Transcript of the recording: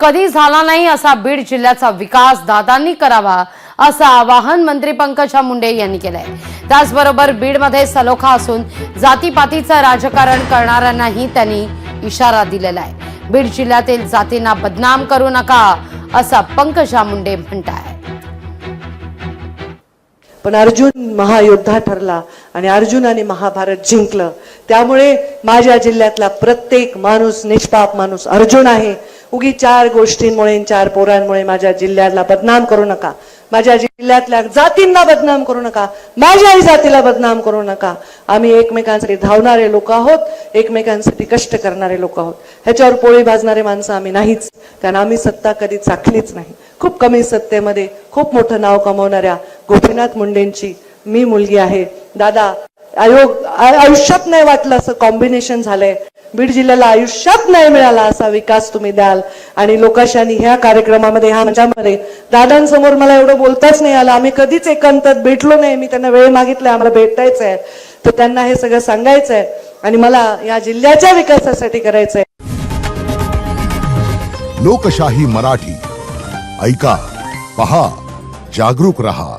कधी झाला नाही असा बीड जिल्ह्याचा विकास दादांनी करावा असं आवाहन मंत्री पंकजा मुंडे यांनी केलंय। त्याचबरोबर बीडमध्ये सलोखा असून जातीपातीचं राजकारण करणाऱ्यांनाही त्यांनी इशारा दिलेला आहे। बीड जिल्ह्यातील जातींना बदनाम करू नका असं पंकजा मुंडे म्हणतात। पण अर्जुन महायोद्धा ठरला आणि अर्जुनाने महाभारत जिंकलं, त्यामुळे माझ्या जिल्ह्यातला प्रत्येक माणूस निष्पाप माणूस अर्जुन आहे। उगी 4 गोष्टींमुळे 4 पोरांमुळे माझ्या जिल्ह्याला बदनाम करू नका, माझ्या जिल्ह्यातल्या जातींना बदनाम करू नका, माझ्याही जातीला बदनाम करू नका। आम्ही एकमेकांसाठी धावणारे लोक आहोत, एकमेकांसाठी कष्ट करणारे लोक आहोत। ह्याच्यावर पोळी भाजणारे माणसं आम्ही नाहीच, कारण आम्ही सत्ता कधी चाखलीच नाही। खूप कमी सत्तेमध्ये खूप मोठं नाव कमवणाऱ्या गोपीनाथ मुंडेंची मी मुलगी आहे। दादा, आयुष्यात नाही वाटलं असं कॉम्बिनेशन झालंय। बीड जिल्ह्याला आयुष्यात नाही मिळाला असा विकास तुम्ही द्याल आणि लोकाशानी ह्या कार्यक्रमामध्ये ह्या मंचामध्ये दादांसमोर मला एवढं बोलताच नाही आलं। आम्ही कधीच एकांतात भेटलो नाही, मी त्यांना वेळ मागितलाय, आम्हाला भेटायचं आहे, तर त्यांना हे सगळं सांगायचं आहे आणि मला या जिल्ह्याच्या विकासासाठी करायचं आहे। लोकशाही मराठी ऐका, पहा, जागरूक रहा।